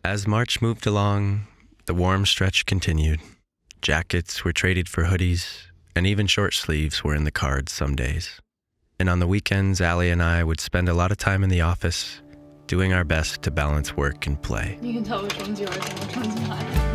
As March moved along, the warm stretch continued. Jackets were traded for hoodies, and even short sleeves were in the cards some days. And on the weekends, Allie and I would spend a lot of time in the office, doing our best to balance work and play. You can tell which one's yours and which one's mine.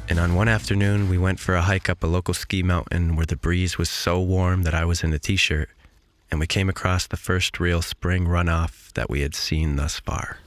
And on one afternoon, we went for a hike up a local ski mountain where the breeze was so warm that I was in a t-shirt, and we came across the first real spring runoff that we had seen thus far.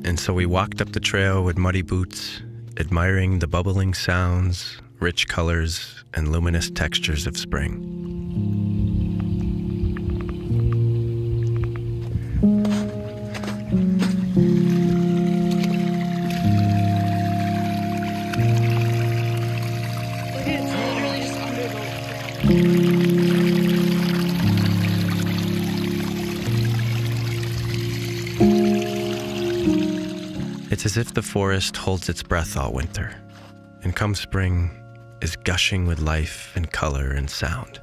And so we walked up the trail with muddy boots, admiring the bubbling sounds, rich colors, and luminous textures of spring. It's as if the forest holds its breath all winter, and come spring is gushing with life and color and sound.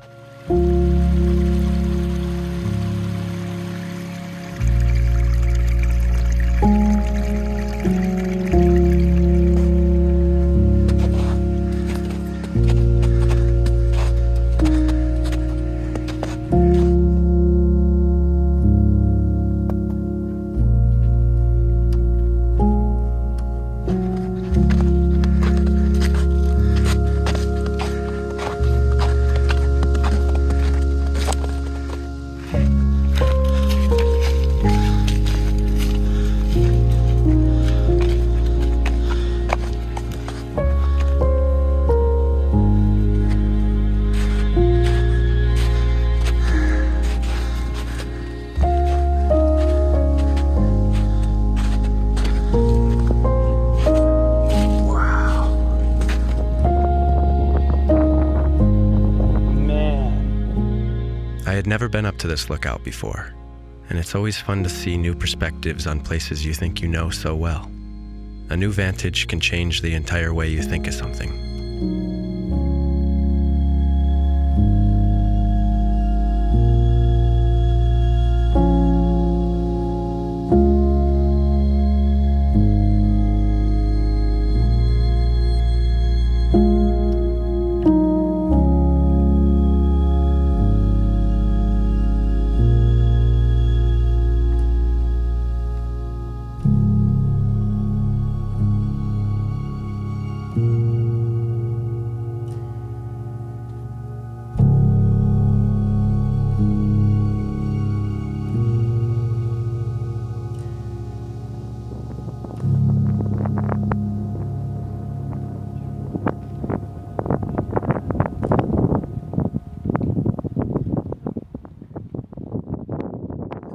I've never been up to this lookout before, and it's always fun to see new perspectives on places you think you know so well. A new vantage can change the entire way you think of something.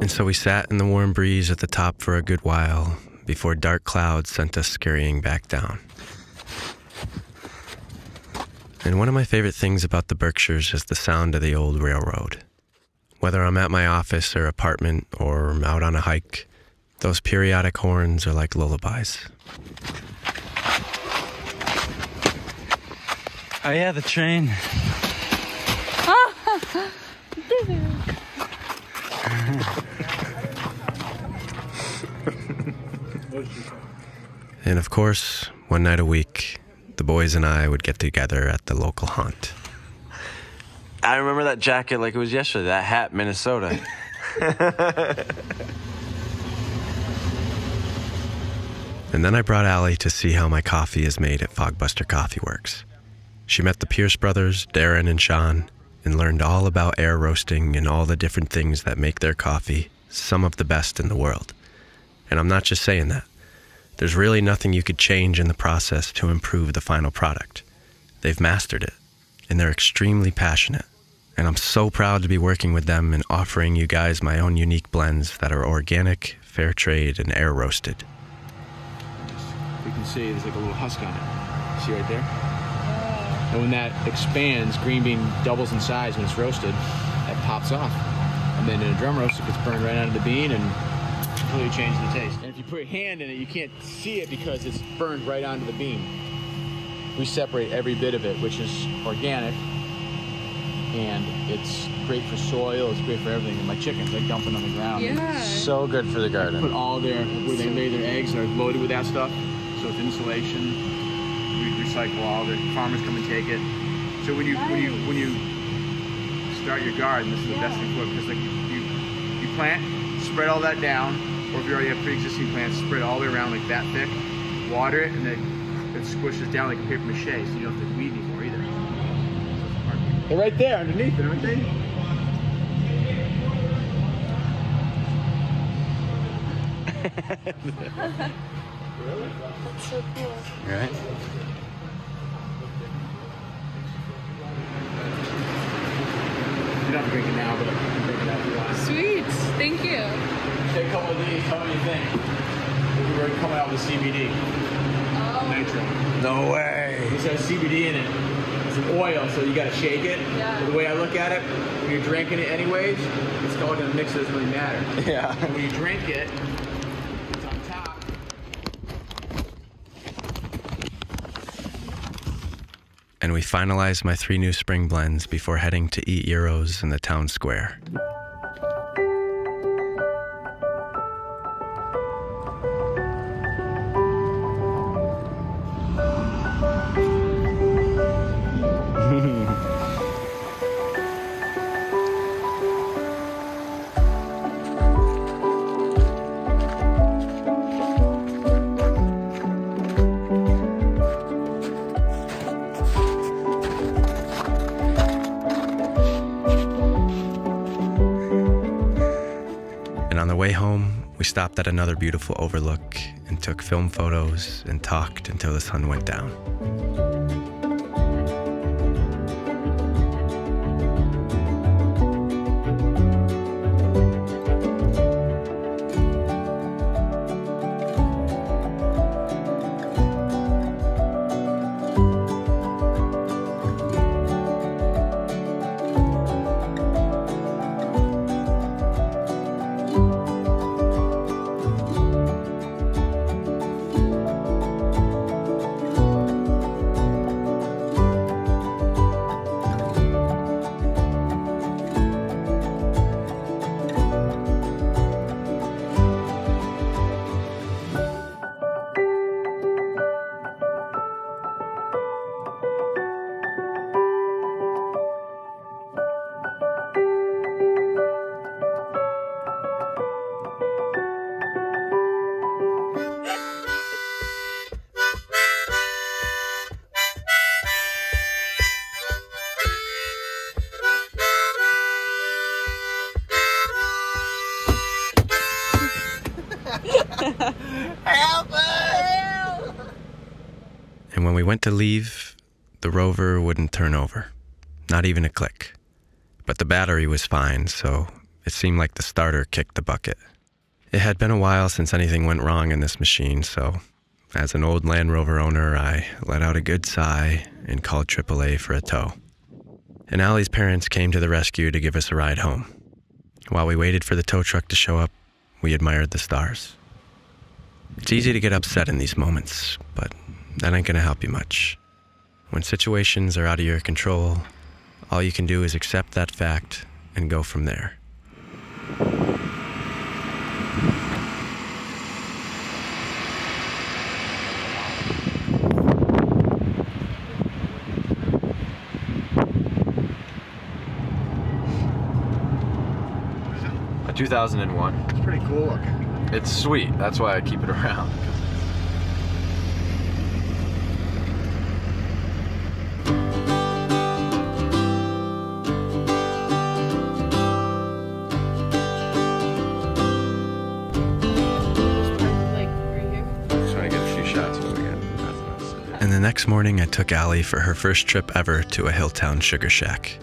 And so we sat in the warm breeze at the top for a good while before dark clouds sent us scurrying back down. And one of my favorite things about the Berkshires is the sound of the old railroad. Whether I'm at my office or apartment or out on a hike, those periodic horns are like lullabies. Oh yeah, the train. And of course, one night a week, the boys and I would get together at the local haunt. I remember that jacket like it was yesterday, that hat, Minnesota. And then I brought Allie to see how my coffee is made at Fogbuster Coffee Works. She met the Pierce brothers, Darren and Sean, and learned all about air roasting and all the different things that make their coffee some of the best in the world. And I'm not just saying that. There's really nothing you could change in the process to improve the final product. They've mastered it, and they're extremely passionate. And I'm so proud to be working with them and offering you guys my own unique blends that are organic, fair trade, and air roasted. You can see there's like a little husk on it. See right there? And when that expands, green bean doubles in size when it's roasted, that pops off. And then in a drum roast, it gets burned right onto the bean and completely changes the taste. And if you put your hand in it, you can't see it because it's burned right onto the bean. We separate every bit of it, which is organic, and it's great for soil, it's great for everything. And my chickens, they dump it on the ground. Yeah. So good for the garden. Put all their, where they lay their eggs, they're loaded with that stuff. So it's insulation. We recycle all of it. Farmers come and take it. So when you start your garden, this is the best thing for it, because like you plant, spread all that down, or if you already have pre-existing plants, spread it all the way around like that thick, water it, and then it squishes down like a paper mache, so you don't have to weed anymore either. They're right there underneath it, aren't they? Really? That's so cool. Right? You don't have to drink it now, but you can drink it after you want. Sweet. Thank you. Take a couple of these, tell me what you think. We're coming out with CBD. Oh. Nitro. No way. This has CBD in it. It's an oil, so you gotta shake it. Yeah. But the way I look at it, when you're drinking it anyways, it's all gonna mix, it doesn't really matter. Yeah. And when you drink it, it's on top. And we finalized my 3 new spring blends before heading to eat gyros in the town square. On the way home, we stopped at another beautiful overlook and took film photos and talked until the sun went down. Help us! And when we went to leave, the Rover wouldn't turn over. Not even a click. But the battery was fine, so it seemed like the starter kicked the bucket. It had been a while since anything went wrong in this machine, so as an old Land Rover owner, I let out a good sigh and called AAA for a tow. And Allie's parents came to the rescue to give us a ride home. While we waited for the tow truck to show up, we admired the stars. It's easy to get upset in these moments, but that ain't gonna help you much. When situations are out of your control, all you can do is accept that fact and go from there. A 2001. It's pretty cool looking. It's sweet. That's why I keep it around. And the next morning, I took Allie for her first trip ever to a Hilltown sugar shack.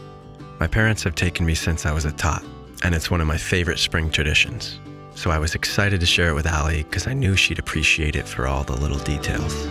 My parents have taken me since I was a tot, and it's one of my favorite spring traditions. So I was excited to share it with Allie because I knew she'd appreciate it for all the little details.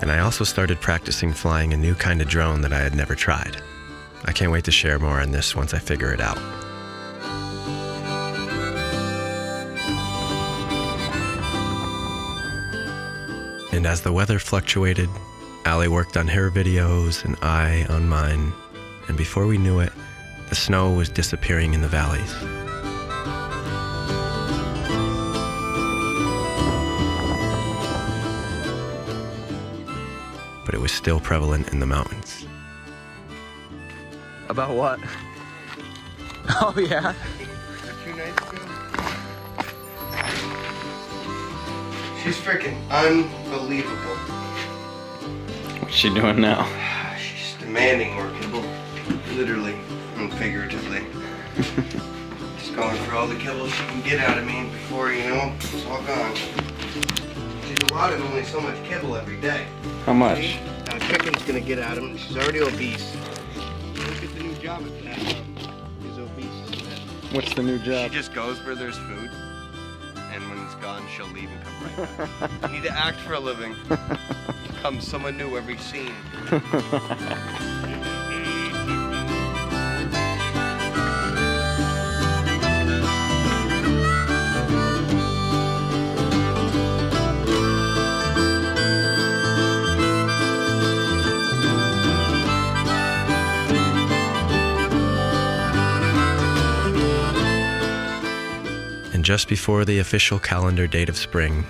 And I also started practicing flying a new kind of drone that I had never tried. I can't wait to share more on this once I figure it out. And as the weather fluctuated, Allie worked on her videos and I on mine. And before we knew it, the snow was disappearing in the valleys. But it was still prevalent in the mountains. About what? Oh, yeah? 2 nights ago. She's freaking unbelievable. What's she doing now? She's demanding more kibble, literally and figuratively. Just going for all the kibble she can get out of me before, you know, it's all gone. She's allotted only so much kibble every day. How much? Now chicken's gonna get out of him. She's already obese. Look at the new job at that. She's obese. What's the new job? She just goes where there's food, and when it's gone, she'll leave and come right back. You need to act for a living. Become someone new every scene. Just before the official calendar date of spring,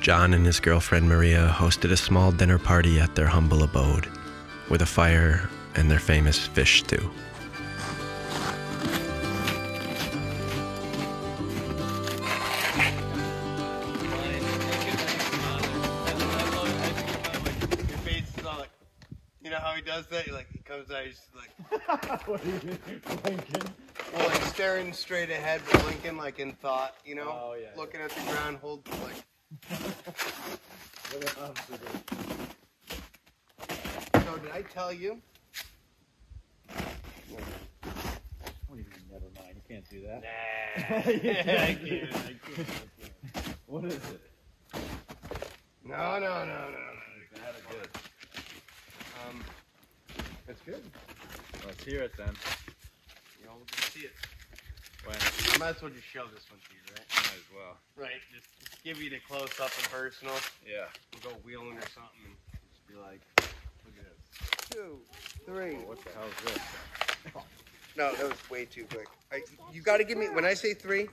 John and his girlfriend Maria hosted a small dinner party at their humble abode, with a fire and their famous fish stew. You know how he does that? He comes out, he's like... What do you mean, blinking? Well, like staring straight ahead, but blinking like in thought, you know? Oh, yeah. Looking at the ground, hold like... So, did I tell you? What do you mean, never mind? You can't do that. Nah. Yeah, I can't. What is it? No. That is good. That's good. Let's hear it then. You all can see it. When? I might as well just show this one to you, right? Might as well. Right, just give you the close up and personal. Yeah. We'll go wheeling or something and just be like, Look at this. 2, 3. Oh, what the hell is this? No, that was way too quick. You got to give me, when I say 3,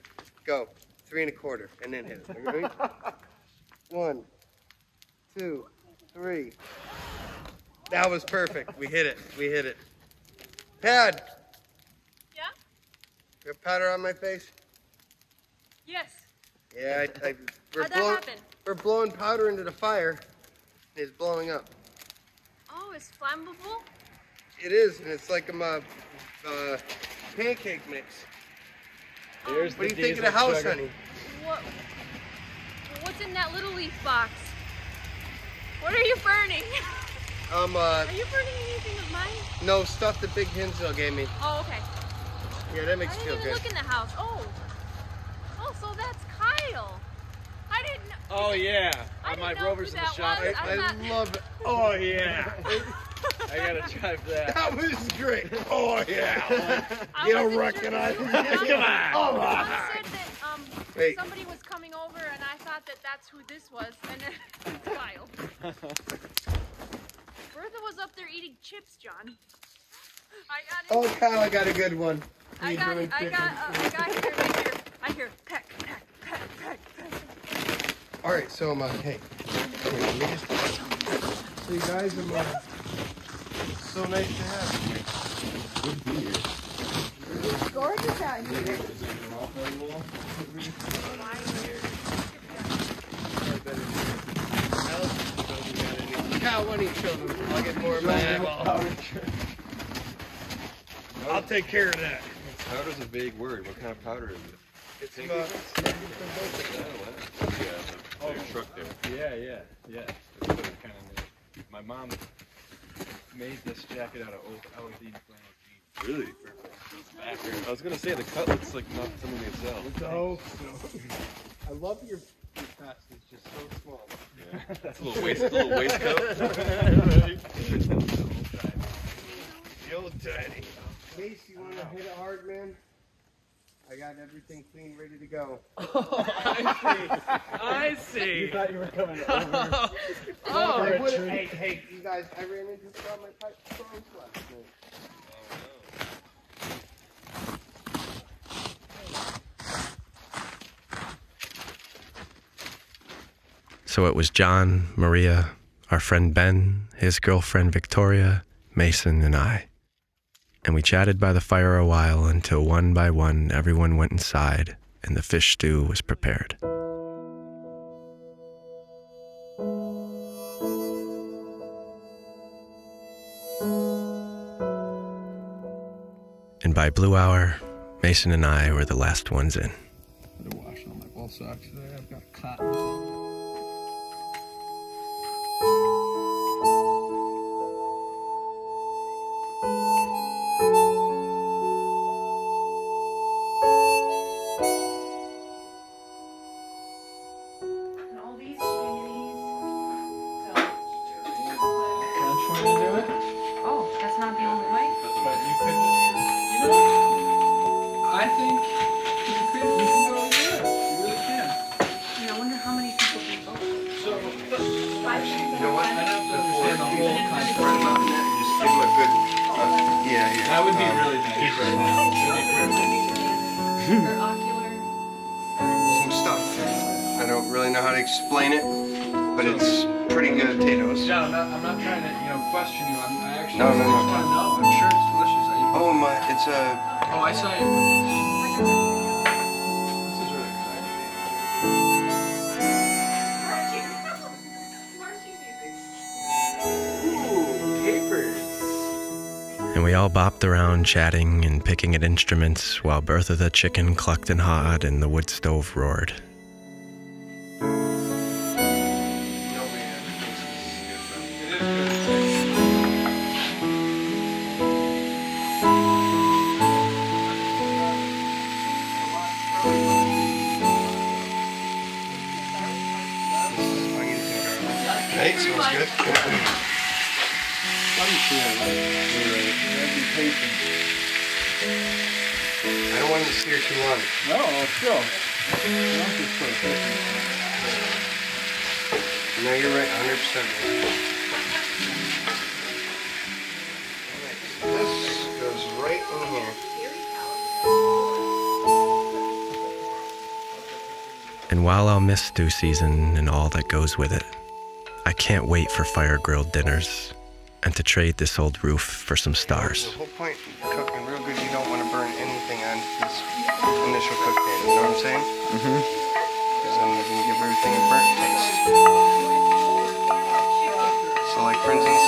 go 3 1/4 and then hit it. Are you ready? 1, 2, 3. That was perfect. We hit it. We hit it. Pad. Yeah? You have powder on my face? Yes. Yeah, How'd that happen? we're blowing powder into the fire. It's blowing up. Oh, it's flammable? It is, and it's like a pancake mix. Here's What do you think of the house, honey? What's in that little leaf box? What are you burning? Are you burning anything of mine? No, stuff that Big Hinsdale gave me. Oh, okay. Yeah, that makes I you didn't feel even good. look in the house. Oh, so that's Kyle. I didn't know. Oh yeah. I On didn't my know Rovers who in the that shop. was. I love it. Oh yeah. I gotta drive that. That was great. Oh, yeah. I You don't wasn't recognize sure. me? Mom Come on. Oh, Mom said that Wait. somebody was coming over, and I thought that that's who this was, and then it's Kyle. Bertha was up there eating chips, John. I got it. Oh, Kyle, I got a good one. I got here. I hear peck, peck, peck, peck, peck. All right, so hey, here, let me just. So you guys, it's so nice to have you. It's gorgeous out here. Kyle, why don't you show them? I'll get more of my eyeball. I'll take care of that. Powder's a vague word. What kind of powder is it? It's Oh, your truck there. Yeah. That's what it kind of made. My mom made this jacket out of old LED flannel jeans. Really? I was gonna say the cut looks like not something they sell. so. I love your vest. It's just so small. Yeah. That's a little waistcoat. The old tiny. Case, you want to hit it hard, man? I got everything clean, ready to go. I see. You thought you were coming over. Hey, you guys, I ran into some of my pipe phones last night. So it was John, Maria, our friend Ben, his girlfriend Victoria, Mason, and I. And we chatted by the fire a while until one by one everyone went inside and the fish stew was prepared. And by Blue Hour, Mason and I were the last ones in. Better wash all my ball socks today. I've got cotton. That would be really nice. Some stuff. I don't really know how to explain it, but it's pretty good potatoes. Yeah, I'm not trying to, question you. I actually No. just want to know. I'm sure it's delicious. Oh my, it's a. Oh, I saw you. This is really exciting. Ooh, capers. And we all bopped around chatting and picking at instruments while Bertha the chicken clucked and hawed and the wood stove roared. Hey, smells good. I don't want it to sear too long. No, still. No, you're right, 100%. This goes right in here. And while I'll miss stew season and all that goes with it, I can't wait for fire-grilled dinners and to trade this old roof for some stars. The whole point of cooking real good, you don't want to burn anything on this initial cook pan, you know what I'm saying? Mm-hmm. Because then you can give everything a burnt taste. So like for instance,